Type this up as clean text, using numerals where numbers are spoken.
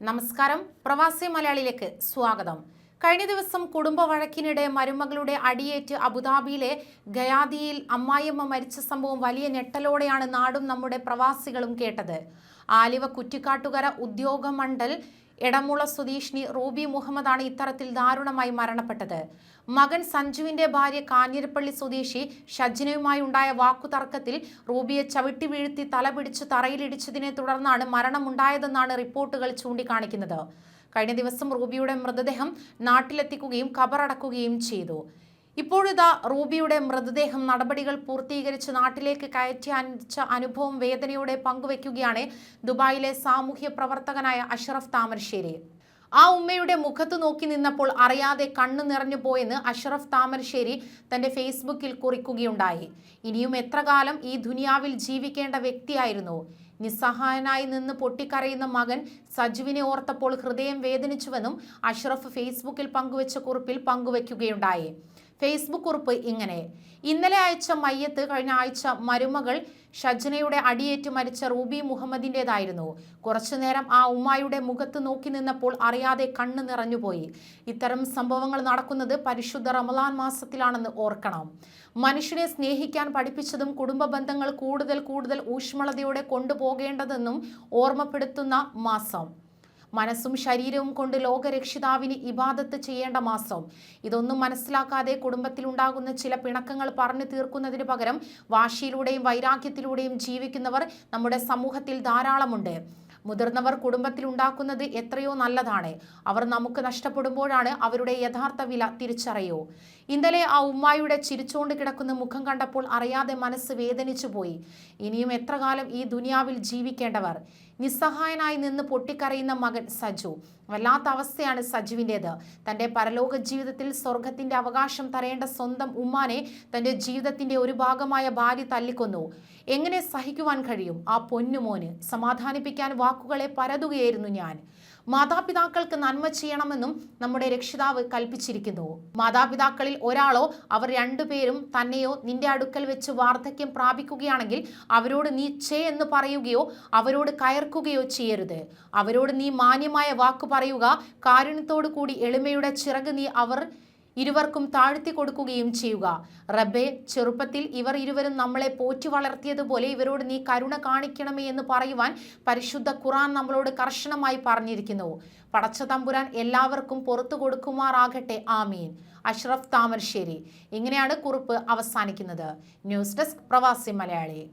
നമസ്കാരം, പ്രവാസി മലയാളിയിലേക്ക് സ്വാഗതം. കഴിഞ്ഞ ദിവസം കുടുംബ വഴക്കിനിടെ മരുമകളുടെ അടിയേറ്റ് അബുദാബിയിലെ ഗയാദിയിൽ അമ്മായിയമ്മ മരിച്ച സംഭവം വലിയ ഞെട്ടലോടെയാണ് നാടും നമ്മുടെ പ്രവാസികളും കേട്ടത്. ആലുവ കുറ്റിക്കാട്ടുകര ഉദ്യോഗമണ്ഡൽ എടമുള സ്വദേശിനി റൂബി മുഹമ്മദാണ് ഇത്തരത്തിൽ ദാരുണമായി മരണപ്പെട്ടത്. മകൻ സഞ്ജുവിന്റെ ഭാര്യ കാഞ്ഞിരപ്പള്ളി സ്വദേശി ഷജ്നയുമായി ഉണ്ടായ വാക്കുതർക്കത്തിൽ റൂബിയെ ചവിട്ടി വീഴ്ത്തി തലപിടിച്ച് തറയിലിടിച്ചതിനെ തുടർന്നാണ് മരണമുണ്ടായതെന്നാണ് റിപ്പോർട്ടുകൾ ചൂണ്ടിക്കാണിക്കുന്നത്. കഴിഞ്ഞ ദിവസം റൂബിയുടെ മൃതദേഹം നാട്ടിലെത്തിക്കുകയും ഖബറടക്കുകയും ചെയ്തു. ഇപ്പോഴിതാ റൂബിയുടെ മൃതദേഹം നടപടികൾ പൂർത്തീകരിച്ച് നാട്ടിലേക്ക് കയറ്റി അയച്ച അനുഭവം വേദനയോടെ പങ്കുവയ്ക്കുകയാണ് ദുബായിലെ സാമൂഹ്യ പ്രവർത്തകനായ അഷ്റഫ് താമരശ്ശേരി. ആ ഉമ്മയുടെ മുഖത്ത് നോക്കി നിന്നപ്പോൾ അറിയാതെ കണ്ണു നിറഞ്ഞു പോയെന്ന് അഷ്റഫ് താമരശ്ശേരി തന്റെ ഫേസ്ബുക്കിൽ കുറിക്കുകയുണ്ടായി. ഇനിയും എത്ര കാലം ഈ ദുനിയാവിൽ ജീവിക്കേണ്ട വ്യക്തിയായിരുന്നു. നിസ്സഹായനായി നിന്ന് പൊട്ടിക്കരയുന്ന മകൻ സജുവിനെ ഓർത്തപ്പോൾ ഹൃദയം വേദനിച്ചുവെന്നും അഷ്റഫ് ഫേസ്ബുക്കിൽ പങ്കുവച്ച കുറിപ്പിൽ പങ്കുവയ്ക്കുകയുണ്ടായി. ഫേസ്ബുക്ക് കുറിപ്പ് ഇങ്ങനെ: ഇന്നലെ അയച്ച മയ്യത്ത് കഴിഞ്ഞ ആഴ്ച മരുമകൾ ഷജ്നയുടെ അടിയേറ്റ് മരിച്ച റൂബി മുഹമ്മദിൻ്റെതായിരുന്നു. കുറച്ചുനേരം ആ ഉമ്മായുടെ മുഖത്ത് നോക്കി നിന്നപ്പോൾ അറിയാതെ കണ്ണ് നിറഞ്ഞുപോയി. ഇത്തരം സംഭവങ്ങൾ നടക്കുന്നത് പരിശുദ്ധ റമളാൻ മാസത്തിലാണെന്ന് ഓർക്കണം. മനുഷ്യനെ സ്നേഹിക്കാൻ പഠിപ്പിച്ചതും കുടുംബ ബന്ധങ്ങൾ കൂടുതൽ ഊഷ്മളതയോടെ കൊണ്ടുപോകേണ്ടതെന്നും ഓർമ്മപ്പെടുത്തുന്ന മാസം. മനസ്സും ശരീരവും കൊണ്ട് ലോകരക്ഷിതാവിന് ഇബാദത്ത് ചെയ്യേണ്ട മാസം. ഇതൊന്നും മനസ്സിലാക്കാതെ കുടുംബത്തിലുണ്ടാകുന്ന ചില പിണക്കങ്ങൾ പറഞ്ഞു തീർക്കുന്നതിന് പകരം വാശിയിലൂടെയും വൈരാഗ്യത്തിലൂടെയും ജീവിക്കുന്നവർ നമ്മുടെ സമൂഹത്തിൽ ധാരാളമുണ്ട്. മുതിർന്നവർ കുടുംബത്തിൽ ഉണ്ടാക്കുന്നത് എത്രയോ നല്ലതാണ്. അവർ നമുക്ക് നഷ്ടപ്പെടുമ്പോഴാണ് അവരുടെ യഥാർത്ഥ വില തിരിച്ചറിയൂ. ഇന്നലെ ആ ഉമ്മായുടെ ചിരിച്ചുകൊണ്ട് കിടക്കുന്ന മുഖം കണ്ടപ്പോൾ അറിയാതെ മനസ്സ് വേദനിച്ചു പോയി. ഇനിയും എത്ര കാലം ഈ ദുനിയാവിൽ ജീവിക്കേണ്ടവർ. നിസ്സഹായനായി നിന്ന് പൊട്ടിക്കരയുന്ന മകൻ സജു. വല്ലാത്ത അവസ്ഥയാണ് സജുവിൻ്റേത്. തൻ്റെ പരലോക ജീവിതത്തിൽ സ്വർഗത്തിൻ്റെ അവകാശം തരേണ്ട സ്വന്തം ഉമ്മാനെ തൻ്റെ ജീവിതത്തിൻ്റെ ഒരു ഭാഗമായ ഭാര്യ തല്ലിക്കൊന്നു. എങ്ങനെ സഹിക്കുവാൻ കഴിയും ആ പൊന്നുമോന്? സമാധാനിപ്പിക്കാൻ വാക്കുകളെ പരതുകയായിരുന്നു ഞാൻ. മാതാപിതാക്കൾക്ക് നന്മ ചെയ്യണമെന്നും നമ്മുടെ രക്ഷിതാവ് കൽപ്പിച്ചിരിക്കുന്നു. മാതാപിതാക്കളിൽ ഒരാളോ അവർ രണ്ടുപേരും തന്നെയോ നിന്റെ അടുക്കൽ വെച്ച് വാർദ്ധക്യം പ്രാപിക്കുകയാണെങ്കിൽ അവരോട് നീ ചേ എന്ന് പറയുകയോ അവരോട് കയർക്കുകയോ ചെയ്യരുത്. അവരോട് നീ മാന്യമായ വാക്ക് പറയുക. കാരുണ്യത്തോടു കൂടി എളിമയുടെ ചിറക് നീ അവർ ഇരുവർക്കും താഴ്ത്തി കൊടുക്കുകയും ചെയ്യുക. റബ്ബേ, ചെറുപ്പത്തിൽ ഇവർ ഇരുവരും നമ്മളെ പോറ്റി വളർത്തിയതുപോലെ ഇവരോട് നീ കരുണ കാണിക്കണമേ എന്ന് പറയുവാൻ പരിശുദ്ധ ഖുർആൻ നമ്മളോട് കർശനമായി പറഞ്ഞിരിക്കുന്നു. പടച്ച തമ്പുരാൻ എല്ലാവർക്കും പുറത്തു കൊടുക്കുമാറാകട്ടെ, ആമീൻ. അഷ്റഫ് താമരശ്ശേരി. ഇങ്ങനെയാണ് കുറിപ്പ് അവസാനിക്കുന്നത്. ന്യൂസ് ഡെസ്ക്, പ്രവാസി മലയാളി.